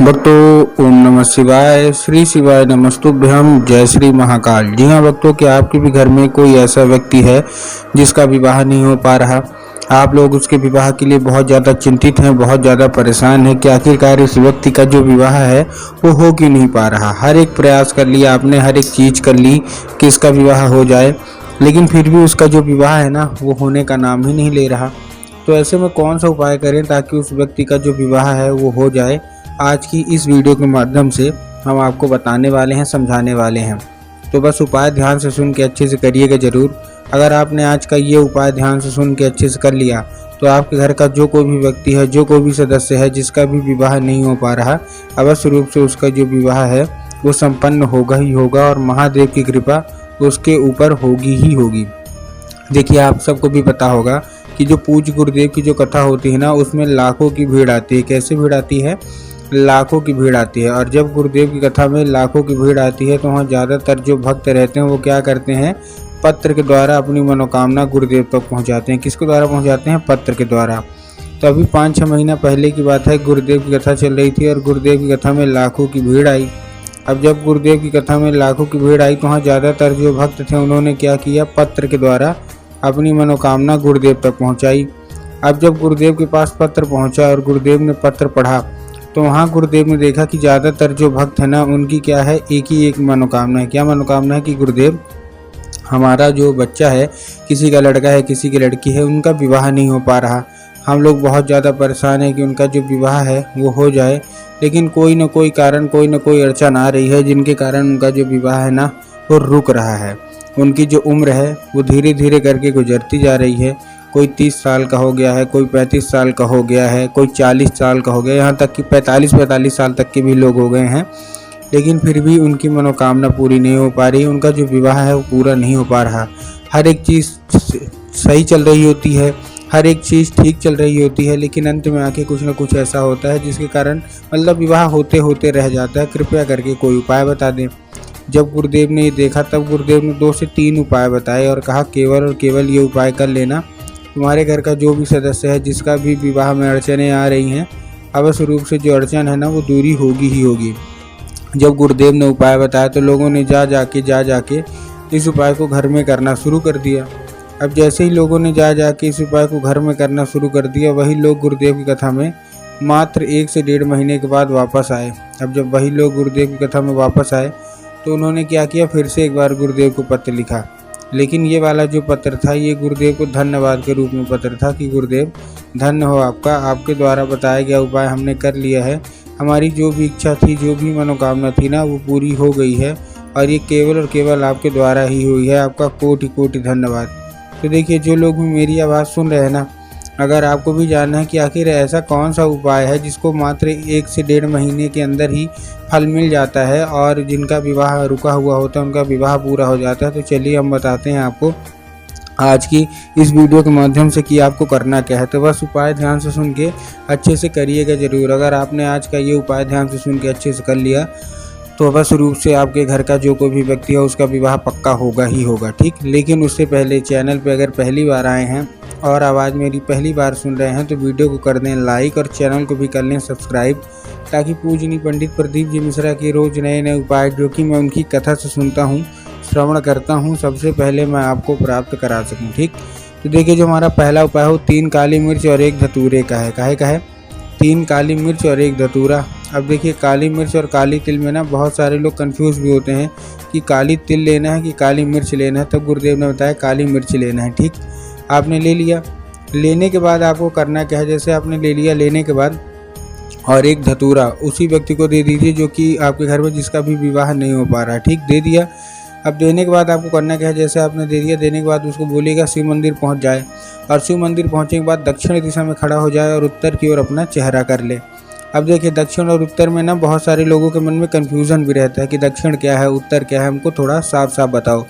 भक्तों ओम नमः शिवाय, श्री शिवाय नमस्तुभ्यम, जय श्री महाकाल। जी हाँ भक्तों, क्या आपके भी घर में कोई ऐसा व्यक्ति है जिसका विवाह नहीं हो पा रहा? आप लोग उसके विवाह के लिए बहुत ज़्यादा चिंतित हैं, बहुत ज़्यादा परेशान हैं कि आखिरकार इस व्यक्ति का जो विवाह है वो हो क्यों नहीं पा रहा। हर एक प्रयास कर लिया आपने, हर एक चीज़ कर ली कि इसका विवाह हो जाए, लेकिन फिर भी उसका जो विवाह है ना वो होने का नाम ही नहीं ले रहा। तो ऐसे में कौन सा उपाय करें ताकि उस व्यक्ति का जो विवाह है वो हो जाए? आज की इस वीडियो के माध्यम से हम आपको बताने वाले हैं, समझाने वाले हैं। तो बस उपाय ध्यान से सुन के अच्छे से करिएगा ज़रूर। अगर आपने आज का ये उपाय ध्यान से सुन के अच्छे से कर लिया तो आपके घर का जो कोई भी व्यक्ति है, जो कोई भी सदस्य है जिसका भी विवाह नहीं हो पा रहा, अवश्य रूप से उसका जो विवाह है वो संपन्न होगा ही होगा और महादेव की कृपा उसके ऊपर होगी ही होगी। देखिए, आप सबको भी पता होगा कि जो पूज्य गुरुदेव की जो कथा होती है ना, उसमें लाखों की भीड़ आती है। कैसे भीड़ आती है? लाखों की भीड़ आती है। और जब गुरुदेव की कथा में लाखों की भीड़ आती है तो वहाँ ज़्यादातर जो भक्त रहते हैं वो क्या करते हैं? पत्र के द्वारा अपनी मनोकामना गुरुदेव तक पहुँचाते हैं। किसके द्वारा पहुँचाते हैं? पत्र के द्वारा। तो अभी 5-6 महीना पहले की बात है, गुरुदेव की कथा चल रही थी और गुरुदेव की कथा में लाखों की भीड़ आई। अब जब गुरुदेव की कथा में लाखों की भीड़ आई तो वहाँ ज़्यादातर जो भक्त थे उन्होंने क्या किया? पत्र के द्वारा अपनी मनोकामना गुरुदेव तक पहुँचाई। अब जब गुरुदेव के पास पत्र पहुँचा और गुरुदेव ने पत्र पढ़ा तो वहाँ गुरुदेव ने देखा कि ज़्यादातर जो भक्त है ना उनकी क्या है? एक ही एक मनोकामना है। क्या मनोकामना है? कि गुरुदेव, हमारा जो बच्चा है, किसी का लड़का है, किसी की लड़की है, उनका विवाह नहीं हो पा रहा। हम लोग बहुत ज़्यादा परेशान हैं कि उनका जो विवाह है वो हो जाए, लेकिन कोई न कोई कारण, कोई न कोई अड़चन आ रही है जिनके कारण उनका जो विवाह है ना वो रुक रहा है। उनकी जो उम्र है वो धीरे धीरे करके गुजरती जा रही है। कोई 30 साल का हो गया है, कोई 35 साल का हो गया है, कोई 40 साल का हो गया, यहाँ तक कि 45 साल तक के भी लोग हो गए हैं, लेकिन फिर भी उनकी मनोकामना पूरी नहीं हो पा रही। उनका जो विवाह है वो पूरा नहीं हो पा रहा। हर एक चीज़ सही चल रही होती है, हर एक चीज़ ठीक चल रही होती है, लेकिन अंत में आके कुछ ना कुछ ऐसा होता है जिसके कारण मतलब विवाह होते होते रह जाता है। कृपया करके कोई उपाय बता दें। जब गुरुदेव ने ये देखा तब गुरुदेव ने 2 से 3 उपाय बताए और कहा केवल और केवल ये उपाय कर लेना, तुम्हारे घर का जो भी सदस्य है जिसका भी विवाह में अड़चनें आ रही हैं, अवश्य रूप से जो अड़चन है ना वो दूरी होगी ही होगी। जब गुरुदेव ने उपाय बताया तो लोगों ने जा जाके इस उपाय को घर में करना शुरू कर दिया। अब जैसे ही लोगों ने जा जाके इस उपाय को घर में करना शुरू कर दिया, वही लोग गुरुदेव की कथा में मात्र 1 से 1.5 महीने के बाद वापस आए। अब जब वही लोग गुरुदेव की कथा में वापस आए तो उन्होंने क्या किया? फिर से एक बार गुरुदेव को पत्र लिखा, लेकिन ये वाला जो पत्र था ये गुरुदेव को धन्यवाद के रूप में पत्र था कि गुरुदेव धन्य हो आपका, आपके द्वारा बताया गया उपाय हमने कर लिया है। हमारी जो भी इच्छा थी, जो भी मनोकामना थी ना वो पूरी हो गई है और ये केवल और केवल आपके द्वारा ही हुई है। आपका कोटि कोटि धन्यवाद। तो देखिए, जो लोग भी मेरी आवाज़ सुन रहे हैं ना, अगर आपको भी जानना है कि आखिर ऐसा कौन सा उपाय है जिसको मात्र 1 से 1.5 महीने के अंदर ही फल मिल जाता है और जिनका विवाह रुका हुआ होता है उनका विवाह पूरा हो जाता है, तो चलिए हम बताते हैं आपको आज की इस वीडियो के माध्यम से कि आपको करना क्या है। तो बस उपाय ध्यान से सुन के अच्छे से करिएगा ज़रूर। अगर आपने आज का ये उपाय ध्यान से सुन के अच्छे से कर लिया तो अवश्य रूप से आपके घर का जो कोई भी व्यक्ति है उसका विवाह पक्का होगा ही होगा, ठीक। लेकिन उससे पहले चैनल पे अगर पहली बार आए हैं और आवाज़ मेरी पहली बार सुन रहे हैं तो वीडियो को कर दें लाइक और चैनल को भी कर लें सब्सक्राइब, ताकि पूजनीय पंडित प्रदीप जी मिश्रा के रोज़ नए नए उपाय जो कि मैं उनकी कथा से सुनता हूँ, श्रवण करता हूँ, सबसे पहले मैं आपको प्राप्त करा सकूँ, ठीक। तो देखिए, जो हमारा पहला उपाय हो 3 काली मिर्च और 1 धतूरे का है। काहे का है? 3 काली मिर्च और 1 धतूरा। अब देखिए, काली मिर्च और काली तिल में ना बहुत सारे लोग कंफ्यूज भी होते हैं कि काली तिल लेना है कि काली मिर्च लेना है। तब गुरुदेव ने बताया काली मिर्च लेना है, ठीक। आपने ले लिया। लेने के बाद आपको करना क्या है? जैसे आपने ले लिया, लेने के बाद और 1 धतूरा उसी व्यक्ति को दे दीजिए जो कि आपके घर में जिसका भी विवाह नहीं हो पा रहा, ठीक। दे दिया। अब देने के बाद आपको करना क्या है? जैसे आपने दे दिया, देने के बाद उसको बोलिएगा शिव मंदिर पहुंच जाए और शिव मंदिर पहुंचने के बाद दक्षिण दिशा में खड़ा हो जाए और उत्तर की ओर अपना चेहरा कर ले। अब देखिए, दक्षिण और उत्तर में ना बहुत सारे लोगों के मन में कन्फ्यूज़न भी रहता है कि दक्षिण क्या है, उत्तर क्या है, हमको थोड़ा साफ साफ बताओ।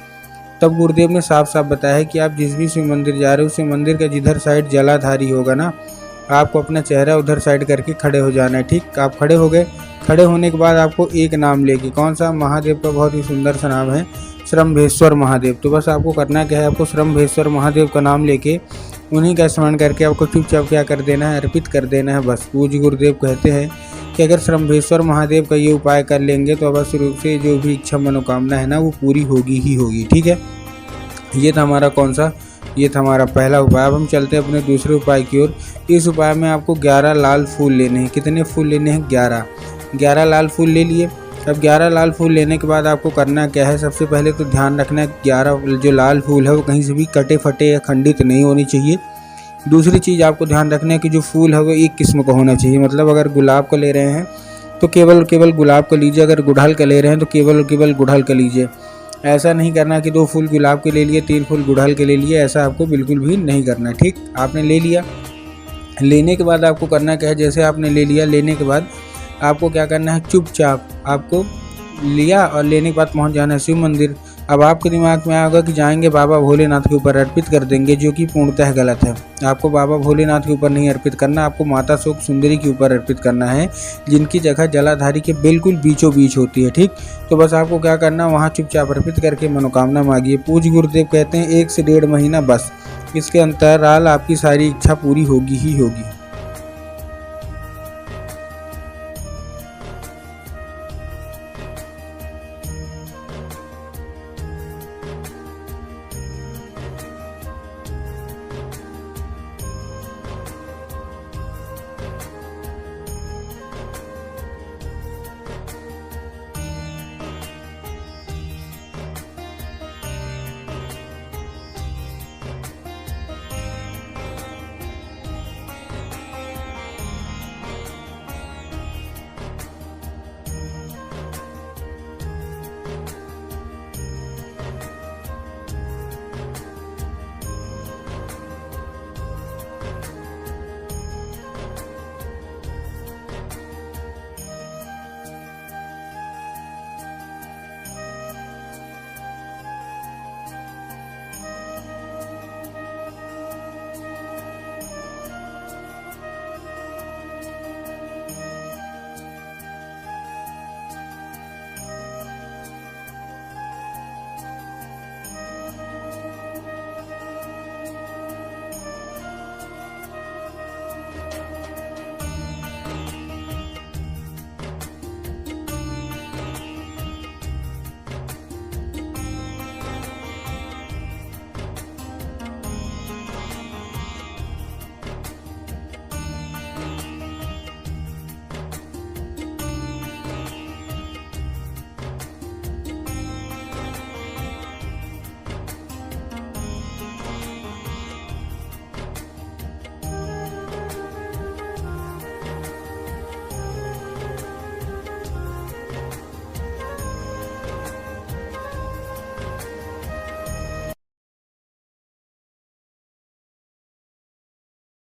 तब गुरुदेव ने साफ साफ बताया है कि आप जिस भी शिव मंदिर जा रहे हो, शिव मंदिर का जिधर साइड जलाधारी होगा ना, आपको अपना चेहरा उधर साइड करके खड़े हो जाना है, ठीक। आप खड़े हो गए। खड़े होने के बाद आपको एक नाम लेके, कौन सा? महादेव का बहुत ही सुंदर सा नाम है, श्रम्भेश्वर महादेव। तो बस आपको करना क्या है? आपको श्रम्भेश्वर महादेव का नाम लेके उन्हीं का स्मरण करके आपको चुपचाप क्या कर देना है? अर्पित कर देना है। बस पूज्य गुरुदेव कहते हैं कि कि अगर श्रम्भेश्वर महादेव का ये उपाय कर लेंगे तो अवश्य रूप से जो भी इच्छा मनोकामना है ना वो पूरी होगी ही होगी। ठीक है, ये था हमारा कौन सा, ये था हमारा पहला उपाय। अब हम चलते हैं अपने दूसरे उपाय की ओर। इस उपाय में आपको 11 लाल फूल लेने हैं। कितने फूल लेने हैं? 11 लाल फूल ले लिए। अब 11 लाल फूल लेने के बाद आपको करना क्या है, सबसे पहले तो ध्यान रखना है 11 जो लाल फूल है वो कहीं से भी कटे फटे या खंडित नहीं होनी चाहिए। दूसरी चीज़ आपको ध्यान रखना है कि जो फूल है वो एक किस्म का होना चाहिए। मतलब अगर गुलाब का ले रहे हैं तो केवल और केवल गुलाब का लीजिए, अगर गुड़हल का ले रहे हैं तो केवल और केवल गुड़हल का लीजिए। ऐसा नहीं करना कि 2 फूल गुलाब के ले लिए 3 फूल गुड़हल के ले लिए, ऐसा आपको बिल्कुल भी नहीं करना। ठीक, आपने ले लिया। लेने के बाद आपको करना क्या है, जैसे आपने ले लिया, लेने के बाद आपको क्या करना है, चुपचाप आपको लिया और लेने के बाद पहुंच जाना है शिव मंदिर। अब आपके दिमाग में आएगा कि जाएंगे बाबा भोलेनाथ के ऊपर अर्पित कर देंगे, जो कि पूर्णतः गलत है। आपको बाबा भोलेनाथ के ऊपर नहीं अर्पित करना, आपको माता शोक सुंदरी के ऊपर अर्पित करना है, जिनकी जगह जलाधारी के बिल्कुल बीचों बीच होती है। ठीक, तो बस आपको क्या करना, वहाँ चुपचाप अर्पित करके मनोकामना मांगिए। पूज्य गुरुदेव कहते हैं 1 से 1.5 महीना बस, इसके अंतराल आपकी सारी इच्छा पूरी होगी ही होगी।